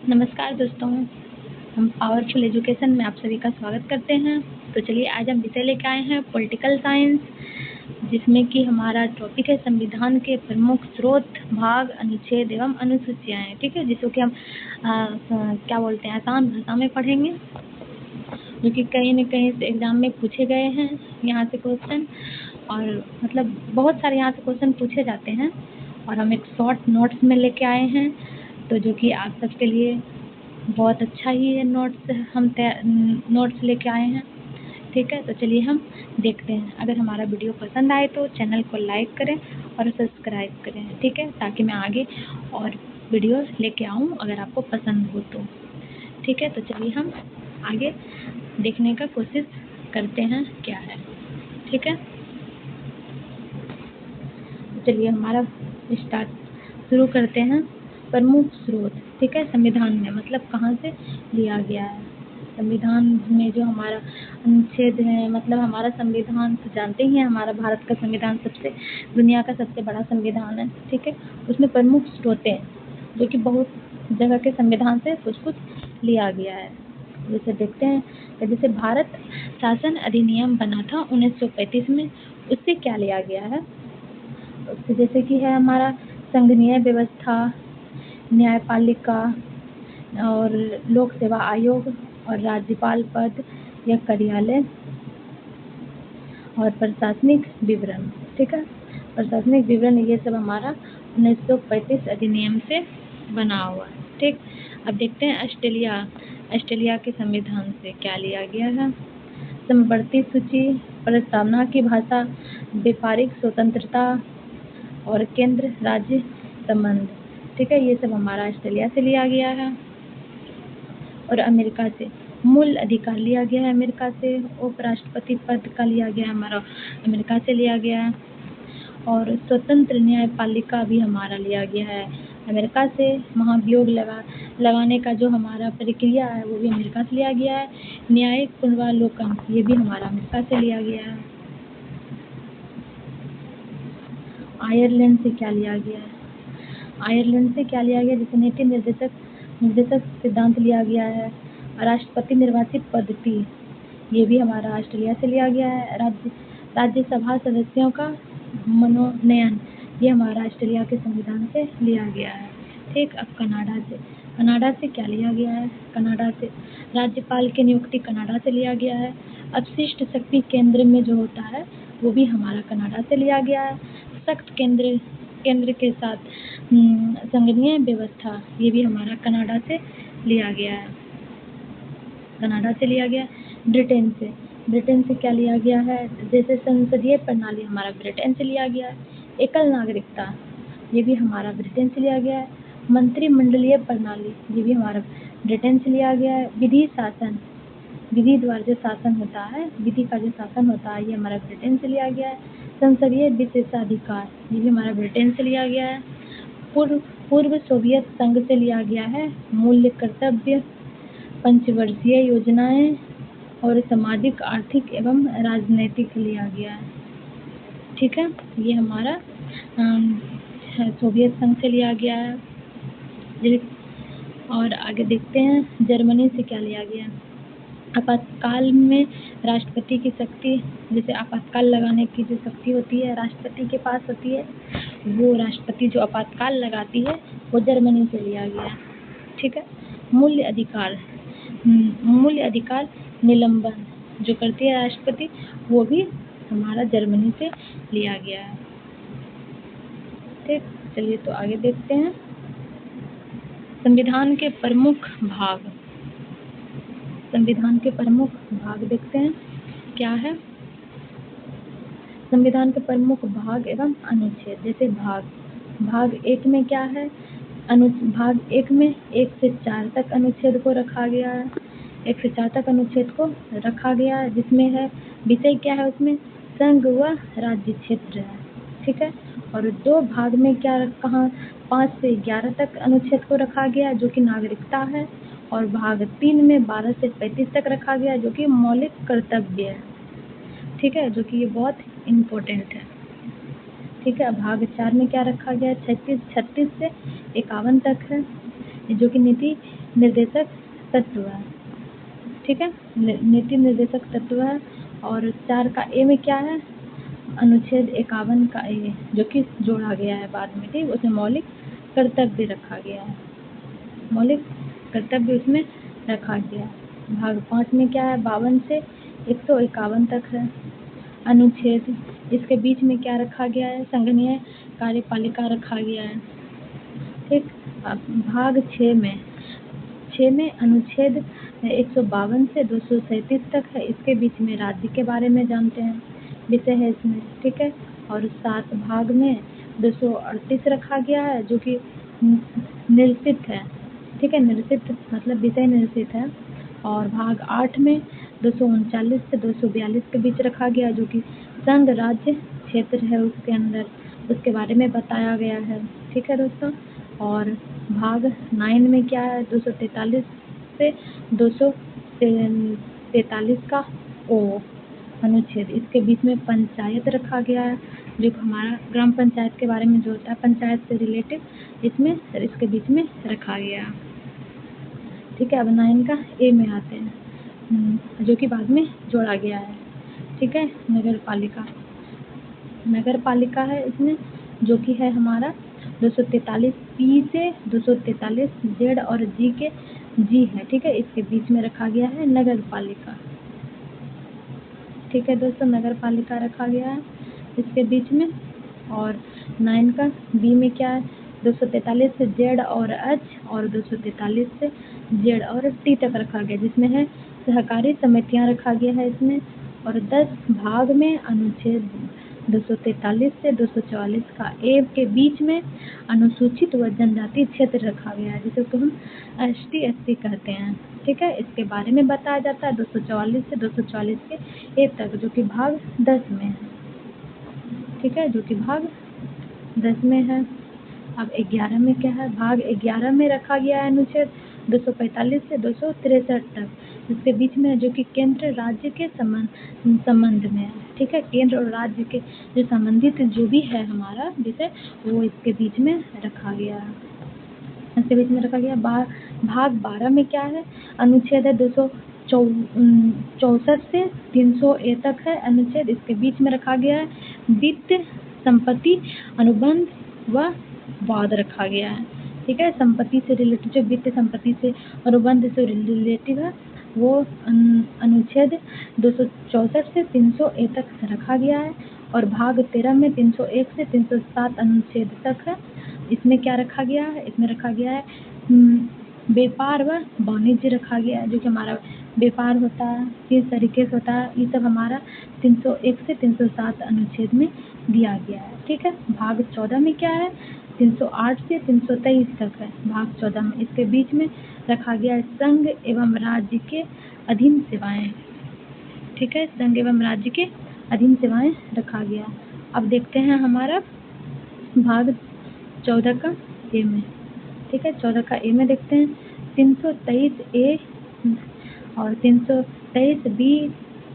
नमस्कार दोस्तों, हम पावरफुल एजुकेशन में आप सभी का स्वागत करते हैं। तो चलिए आज हम विषय लेकर आए हैं पॉलिटिकल साइंस, जिसमें कि हमारा टॉपिक है संविधान के प्रमुख स्रोत, भाग, अनुच्छेद एवं अनुसूचियाँ। ठीक है, जिसको कि हम क्या बोलते हैं, आसान भाषा में पढ़ेंगे, जो कि कहीं न कहीं से एग्ज़ाम में पूछे गए हैं यहाँ से क्वेश्चन, और मतलब बहुत सारे यहाँ से क्वेश्चन पूछे जाते हैं। और हम एक शॉर्ट नोट्स में लेके आए हैं, तो जो कि आप सबके लिए बहुत अच्छा ही है। नोट्स लेके आए हैं। ठीक है, तो चलिए हम देखते हैं। अगर हमारा वीडियो पसंद आए तो चैनल को लाइक करें और सब्सक्राइब करें, ठीक है, ताकि मैं आगे और वीडियो लेके आऊँ अगर आपको पसंद हो तो। ठीक है, तो चलिए हम आगे देखने का कोशिश करते हैं क्या है। ठीक है, चलिए हमारा स्टार्ट शुरू करते हैं। प्रमुख स्रोत, ठीक है, संविधान में मतलब कहाँ से लिया गया है। संविधान में जो हमारा अनुच्छेद है, मतलब हमारा संविधान तो जानते ही हैं, हमारा भारत का संविधान दुनिया का सबसे बड़ा संविधान है। ठीक है, उसमें प्रमुख स्रोत हैं जो कि बहुत जगह के संविधान से कुछ कुछ लिया गया है। जैसे देखते हैं कि जैसे भारत शासन अधिनियम बना था 1935 में, उससे क्या लिया गया है। उससे जैसे कि है हमारा संघीय व्यवस्था, न्यायपालिका और लोक सेवा आयोग और राज्यपाल पद या कार्यालय और प्रशासनिक विवरण। ठीक है, प्रशासनिक विवरण ये सब हमारा 1935 अधिनियम से बना हुआ है। ठीक, अब देखते हैं ऑस्ट्रेलिया के संविधान से क्या लिया गया है। समवर्ती सूची, प्रस्तावना की भाषा, व्यापारिक स्वतंत्रता और केंद्र राज्य संबंध। ठीक है, ये सब हमारा ऑस्ट्रेलिया से लिया गया है। और अमेरिका से मूल अधिकार लिया गया है, अमेरिका से उपराष्ट्रपति पद का लिया गया है, हमारा अमेरिका से लिया गया है। और स्वतंत्र न्यायपालिका भी हमारा लिया गया है अमेरिका से। महाभियोग लगाने का जो हमारा प्रक्रिया है वो भी अमेरिका से लिया गया है। न्यायिक पुनरावलोकन ये भी हमारा अमेरिका से लिया गया है। आयरलैंड से क्या लिया गया है, आयरलैंड से क्या लिया गया, जैसे नीति निर्देशक सिद्धांत लिया गया है। राष्ट्रपति निर्वाचित पद्धति ये भी हमारा ऑस्ट्रेलिया से लिया गया है। राज्यसभा सदस्यों का मनोनयन ये हमारा ऑस्ट्रेलिया के संविधान से लिया गया है। ठीक, अब कनाडा से क्या लिया गया है। कनाडा से राज्यपाल की नियुक्ति कनाडा से लिया गया है। अपशिष्ट शक्ति केंद्र में जो होता है वो भी हमारा कनाडा से लिया गया है। सख्त केंद्र के साथ संघीय व्यवस्था ये भी हमारा कनाडा से लिया गया है। कनाडा से लिया गया। ब्रिटेन से क्या लिया गया है, जैसे संसदीय प्रणाली हमारा ब्रिटेन से लिया गया है। एकल नागरिकता ये भी हमारा ब्रिटेन से लिया गया है। मंत्रिमंडलीय प्रणाली ये भी हमारा ब्रिटेन से लिया गया है। विधि द्वारा जो शासन होता है, विधि का जो शासन होता है, ये हमारा ब्रिटेन से लिया गया है। संसदीय विशेषाधिकार ये भी हमारा ब्रिटेन से लिया गया है। पूर्व सोवियत संघ से लिया गया है। मूल्य कर्तव्य, पंचवर्षीय योजनाएं और सामाजिक, आर्थिक एवं राजनैतिक लिया गया है। ठीक है, ये हमारा सोवियत संघ से लिया गया है। और आगे देखते हैं जर्मनी से क्या लिया गया। आपातकाल में राष्ट्रपति की शक्ति, जैसे आपातकाल लगाने की जो शक्ति होती है राष्ट्रपति के पास होती है, वो राष्ट्रपति जो आपातकाल लगाती है वो जर्मनी से लिया गया है। ठीक है, मूल्य अधिकार निलंबन जो करती है राष्ट्रपति वो भी हमारा जर्मनी से लिया गया है। ठीक, चलिए तो आगे देखते हैं संविधान के प्रमुख भाग। संविधान के प्रमुख भाग देखते हैं क्या है। संविधान के प्रमुख भाग एवं अनुच्छेद, जैसे भाग 1 में क्या है, भाग 1 में 1 से 4 तक अनुच्छेद को रखा गया है। 1 से 4 तक अनुच्छेद को रखा गया है, जिसमें है विषय क्या है, उसमें संघ व राज्य क्षेत्र है। ठीक है, और 2 भाग में क्या कहाँ 5 से 11 तक अनुच्छेद को रखा गया जो कि नागरिकता है। और भाग 3 में 12 से 35 तक रखा गया जो कि मौलिक कर्तव्य है। ठीक है, जो कि ये बहुत इम्पोर्टेंट है। ठीक है, भाग 4 में क्या रखा गया, 36 से 51 तक है जो कि नीति निर्देशक तत्व है, ठीक है, नीति निर्देशक तत्व है। और 4 का ए में क्या है, अनुच्छेद 51 का ए जो कि जोड़ा गया है बाद में, ठीक, उसमें मौलिक कर्तव्य रखा गया है, मौलिक कर्तव्य उसमें रखा गया है। भाग 5 में क्या है, 52 से 151 तक है अनुच्छेद। इसके बीच में क्या रखा गया है, संघनीय कार्यपालिका रखा गया है, ठीक। अब भाग 6 में अनुच्छेद 152 से 237 तक है। इसके बीच में राज्य के बारे में जानते हैं, विषय है इसमें, ठीक है। और 7 भाग में 238 रखा गया है जो कि निरसित है, ठीक है, निरसित मतलब विषय निरसित है। और भाग 8 में 239 से 242 के बीच रखा गया जो कि संघ राज्य क्षेत्र है, उसके अंदर उसके बारे में बताया गया है, ठीक है दोस्तों। और भाग 9 में क्या है, 243 से 243 का ओ अनुच्छेद। इसके बीच में पंचायत रखा गया है जो हमारा ग्राम पंचायत के बारे में जो होता है, पंचायत से रिलेटेड इसमें इसके बीच में रखा गया, ठीक है। अब 9 का ए में आते हैं जो कि बाद में जोड़ा गया है, ठीक है। नगर पालिका है इसमें जो कि है हमारा 243 पी से 243 जेड और जी के जी है, ठीक है। इसके बीच में रखा गया है नगर पालिका, ठीक है दोस्तों, नगर पालिका रखा गया है इसके बीच में। और 9 का बी में क्या है, 243 से जेड और एच और 243 से जेड और टी तक रखा गया, जिसमें है सहकारी समितियां रखा गया है इसमें। और 10 भाग में अनुच्छेद 243 से 244 का ए के बीच में अनुसूचित व जनजाति क्षेत्र रखा गया है, जिसे को हम ST SC कहते हैं, ठीक है। इसके बारे में बताया जाता है 244 से 244 के ए तक जो कि भाग 10 में है, ठीक है, जो कि भाग 10 में है। अब 11 में क्या है, भाग 11 में रखा गया है अनुच्छेद 245 से 263 तक, इसके बीच में जो कि केंद्र राज्य के संबंध में है, ठीक है। केंद्र और राज्य के जो संबंधित जो भी है हमारा विषय वो इसके बीच में रखा गया है, इसके बीच में रखा गया। भाग 12 में क्या है, अनुच्छेद है 264 से 300 ए तक है अनुच्छेद। इसके बीच में रखा गया है वित्त संपत्ति अनुबंध व वाद रखा गया है, ठीक है। संपत्ति से रिलेटेड जो वित्त संपत्ति से अनुबंध से रिलेटिव है वो अनुच्छेद 264 से 300 ए तक रखा गया है। और भाग 13 में 301 से 307 अनुच्छेद तक है। इसमें क्या रखा गया है, इसमें रखा गया है व्यापार व वाणिज्य रखा गया है, जो कि हमारा व्यापार होता है किस तरीके से होता है, ये सब हमारा 301 से 307 अनुच्छेद में दिया गया है, ठीक है। भाग 14 में क्या है, 308 से 323 तक है भाग 14 में। इसके बीच में रखा गया है संघ एवं राज्य के अधीन सेवाएं, ठीक है, संघ एवं राज्य के अधीन सेवाएं रखा गया। अब देखते हैं हमारा भाग 14 का ए में, ठीक है, 14 का ए में देखते हैं 323 ए और 323 बी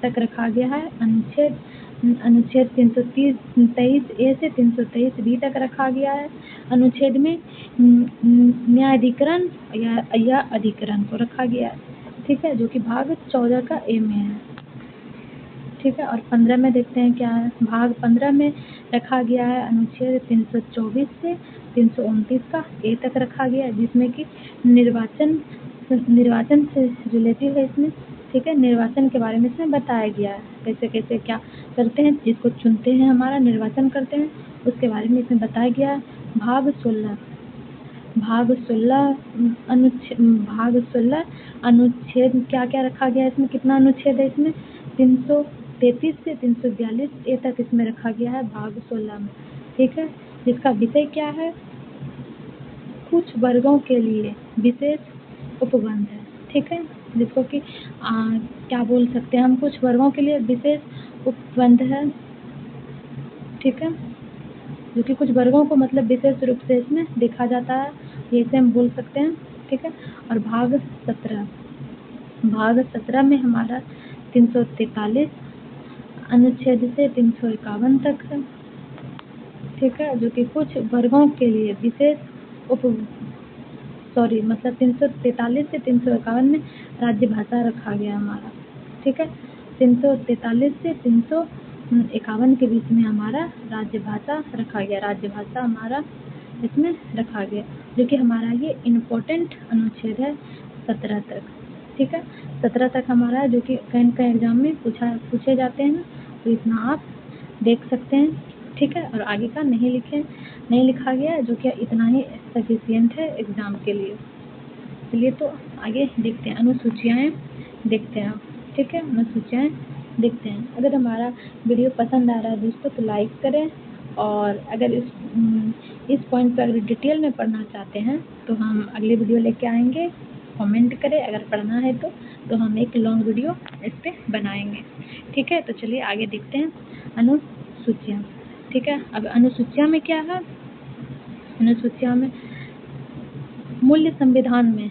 तक रखा गया है अनुच्छेद 323 ए से 323 बी तक रखा गया है। अनुच्छेद में न्यायाधिकरण या अधिकरण को रखा गया है, ठीक है, जो कि भाग 14 का ए में है, ठीक है। और 15 में देखते हैं क्या है, भाग 15 में रखा गया है अनुच्छेद 324 से 329 का ए तक रखा गया है, जिसमें कि निर्वाचन से रिलेटिव है इसमें, ठीक है। निर्वाचन के बारे में इसमें बताया गया है, कैसे कैसे क्या करते हैं, जिसको चुनते हैं हमारा निर्वाचन करते हैं उसके बारे में इसमें बताया गया है। भाग 16 अनुच्छेद क्या क्या रखा गया है इसमें, कितना अनुच्छेद है इसमें, 333 से 342 ए तक इसमें रखा गया है भाग 16 में, ठीक है। जिसका विषय क्या है, कुछ वर्गों के लिए विशेष उपबंध है, ठीक है, जिसको कि क्या बोल सकते हैं हम, कुछ वर्गों के लिए विशेष उपबंध है, ठीक है, जो कि कुछ वर्गों को मतलब विशेष रूप से इसमें देखा जाता है, ये से हम बोल सकते हैं, ठीक है। और भाग 17 में हमारा 343 अनुच्छेद से 351 तक है, ठीक है, जो कि कुछ वर्गों के लिए विशेष सॉरी मतलब 343 से 351 में राज्य भाषा रखा गया हमारा, ठीक है। 343 से 351 के बीच में हमारा राज्य भाषा रखा गया, राज्य भाषा हमारा इसमें रखा गया, जो कि हमारा ये इम्पोर्टेंट अनुच्छेद है 17 तक, ठीक है। 17 तक हमारा, जो कि कहीं एग्जाम में पूछे जाते हैं, तो इतना आप देख सकते हैं, ठीक है। और आगे का नहीं लिखा गया है, जो कि इतना ही सफिशिएंट है एग्जाम के लिए। चलिए तो आगे देखते हैं, अनुसूचियाँ देखते हैं, ठीक है। अनुसूचियाँ देखते हैं। अगर हमारा वीडियो पसंद आ रहा है दोस्तों तो लाइक करें, और अगर इस पॉइंट पर अगर डिटेल में पढ़ना चाहते हैं तो हम अगले वीडियो लेके आएंगे, कमेंट करें अगर पढ़ना है तो हम एक लॉन्ग वीडियो इस पर बनाएंगे, ठीक है। तो चलिए आगे देखते हैं अनुसूचियाँ, ठीक है। अब अनुसूचियाँ में क्या है, अनुसूचियाँ में मूल्य संविधान में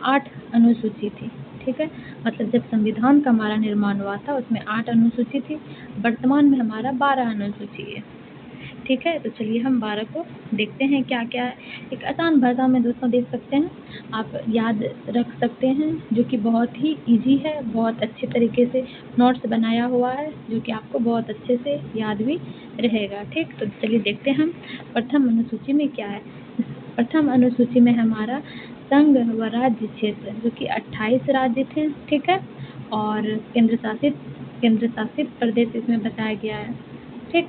8 अनुसूची थी, ठीक है। मतलब जब संविधान का हमारा निर्माण हुआ था उसमें 8 अनुसूची थी, वर्तमान में हमारा 12 अनुसूची है, ठीक है। तो चलिए हम 12 को देखते हैं क्या क्या है। एक आसान भाषा में दोस्तों देख सकते हैं, आप याद रख सकते हैं, जो कि बहुत ही इजी है, बहुत अच्छे तरीके से नोट्स बनाया हुआ है, जो कि आपको बहुत अच्छे से याद भी रहेगा, ठीक। तो चलिए देखते हैं हम प्रथम अनुसूची में क्या है। प्रथम अनुसूची में हमारा संघ व राज्य क्षेत्र, जो कि 28 राज्य थे, ठीक है। और केंद्र शासित प्रदेश इसमें बताया गया है, ठीक।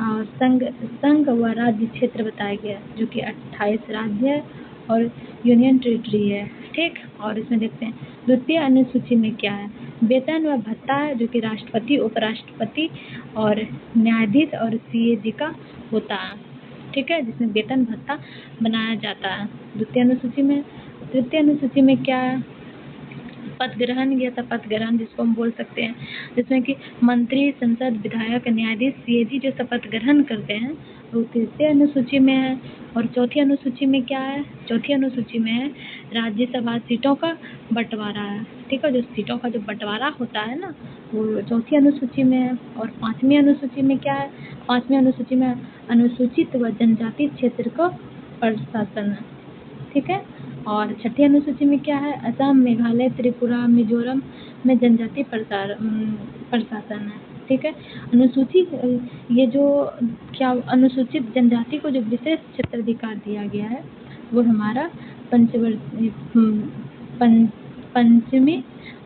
और संघ व राज्य क्षेत्र बताया गया है, जो कि 28 राज्य है और यूनियन टेरिटरी है, ठीक। और इसमें देखते हैं द्वितीय अनुसूची में क्या है, वेतन व भत्ता है, जो कि राष्ट्रपति, उपराष्ट्रपति और न्यायाधीश और सीएजी का होता है, ठीक है, जिसमें वेतन भत्ता बनाया जाता है द्वितीय अनुसूची में। तृतीय अनुसूची में क्या है, शपथ ग्रहण या शपथ ग्रहण जिसको हम बोल सकते हैं, जिसमें कि मंत्री, संसद, विधायक, न्यायाधीश, सीएजी जो शपथ ग्रहण करते हैं वो तृतीय अनुसूची में है। और चौथी अनुसूची में क्या है, चौथी अनुसूची में है राज्यसभा सीटों का बंटवारा है, ठीक है। जो सीटों का जो बंटवारा होता है ना, वो चौथी अनुसूची में है। और पांचवी अनुसूची में क्या है, पांचवी अनुसूची में अनुसूचित व जनजाति क्षेत्र का प्रशासन है, ठीक है। और छठी अनुसूची में क्या है, असम, मेघालय, त्रिपुरा, मिजोरम में जनजाति प्रशासन है, ठीक है। अनुसूची ये जो क्या अनुसूचित जनजाति को जो विशेष क्षेत्राधिकार दिया गया है वो हमारा पंचमी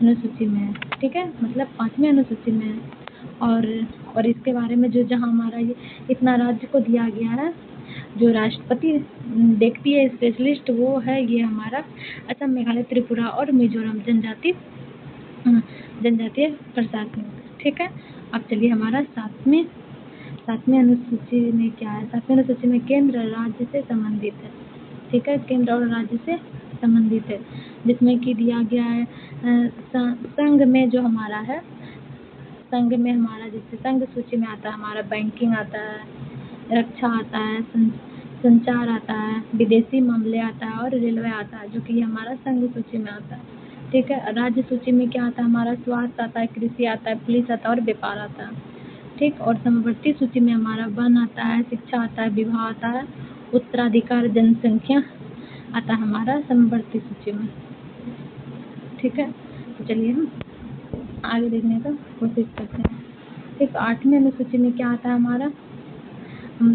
अनुसूची में है, ठीक है, मतलब 5वीं अनुसूची में है। और इसके बारे में जो जहाँ हमारा ये इतना राज्य को दिया गया है, जो राष्ट्रपति देखती है स्पेशलिस्ट, वो है ये हमारा असम, मेघालय, त्रिपुरा और मिजोरम जनजातीय प्रशासन, ठीक है। अब चलिए हमारा सातवीं अनुसूची में क्या है, सातवीं अनुसूची में केंद्र राज्य से संबंधित है, ठीक है, केंद्र और राज्य से संबंधित है, जिसमें कि दिया गया है संघ में जो हमारा है, संघ में हमारा जैसे संघ सूची में आता है हमारा बैंकिंग आता है, रक्षा आता है, संचार आता है, विदेशी मामले आता है और रेलवे आता है, जो कि हमारा संघ सूची में आता है, ठीक है। राज्य सूची में क्या आता है हमारा, स्वास्थ्य आता है, कृषि आता है, पुलिस आता है और व्यापार आता है, ठीक। और समवर्ती सूची में हमारा वन आता है, शिक्षा आता है, विवाह आता है, उत्तराधिकार, जनसंख्या आता है हमारा समवर्ती सूची में, ठीक है। तो चलिए हम आगे देखने का कोशिश करते हैं, ठीक। 8वीं अनुसूची में क्या आता है हमारा,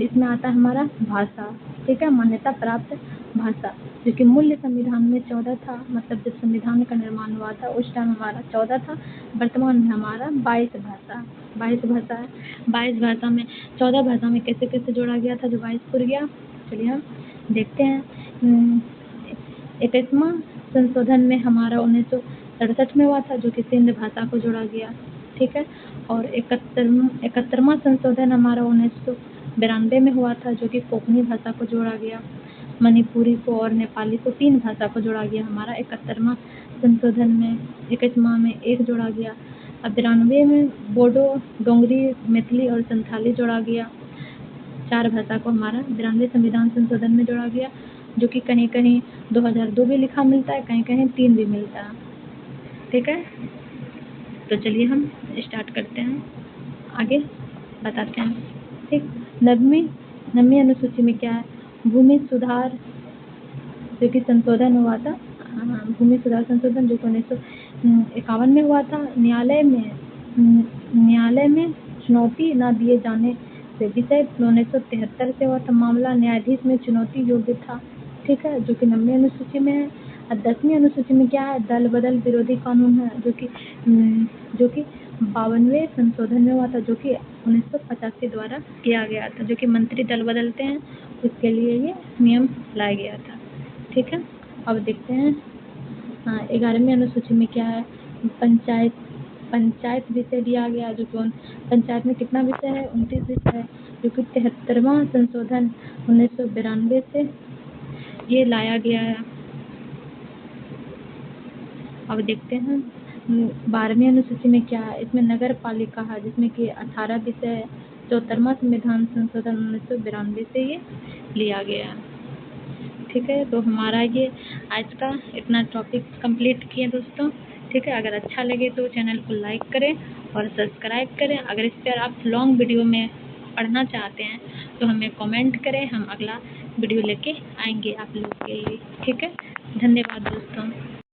इसमें आता है हमारा भाषा, ठीक है, मान्यता प्राप्त भाषा, जो कि मूल्य संविधान में 14 था, मतलब जब संविधान का निर्माण हुआ था उस टाइम हमारा 14 था, वर्तमान में हमारा 22 भाषा है, 22 भाषा में 14 भाषा में कैसे कैसे जोड़ा गया था जो 22 पुर गया। चलिए हम देखते हैं। 21वां संशोधन में हमारा 1967 में हुआ था, जो कि सिंध भाषा को जोड़ा गया, ठीक है। और 71वां संशोधन हमारा 1992 में हुआ था, जो कि कोंकणी भाषा को जोड़ा गया, मणिपुरी को और नेपाली को 3 भाषा को जोड़ा गया हमारा 71वां संशोधन में। 21वां में 1 जोड़ा गया। अब 92 में बोडो, डोंगरी, मैथिली और संथाली जोड़ा गया, 4 भाषा को हमारा 92 संविधान संशोधन में जोड़ा गया, जो कि कहीं कहीं 2002 भी लिखा मिलता है, कहीं कहीं 3 भी मिलता है, ठीक है। तो चलिए हम स्टार्ट करते हैं, आगे बताते हैं, ठीक। 9वीं अनुसूची में क्या है, भूमि सुधार जो कि संशोधन हुआ था, भूमि सुधार संशोधन जो कि 1951 में हुआ था। न्यायालय में चुनौती न दिए जाने से विषय 1973 से हुआ था। मामला न्यायाधीश में चुनौती योग्य था, ठीक है, जो कि 90 अनुसूची में है। और 10वीं अनुसूची में क्या है, दल बदल विरोधी कानून है, जो कि 52वें संशोधन में हुआ था, जो कि 1985 द्वारा किया गया था, जो कि मंत्री दल बदलते हैं उसके लिए ये नियम लाया गया था, ठीक है। अब देखते हैं 11वीं अनुसूची में क्या है, पंचायत विषय दिया गया, जो कि पंचायत में कितना विषय है, 29 विषय है, जो कि 73वां संशोधन 1992 से ये लाया गया है। अब देखते हैं 12वीं अनुसूची में क्या है, इसमें नगर पालिका है, जिसमें कि 18 विषय है। 74वां संविधान संशोधन 1992 से ये लिया गया है, ठीक है। तो हमारा ये आज का इतना टॉपिक कंप्लीट किए दोस्तों, ठीक है। अगर अच्छा लगे तो चैनल को लाइक करें और सब्सक्राइब करें। अगर इस पर आप लॉन्ग वीडियो में पढ़ना चाहते हैं तो हमें कमेंट करें, हम अगला वीडियो लेके आएंगे आप लोग के लिए, ठीक है। धन्यवाद दोस्तों।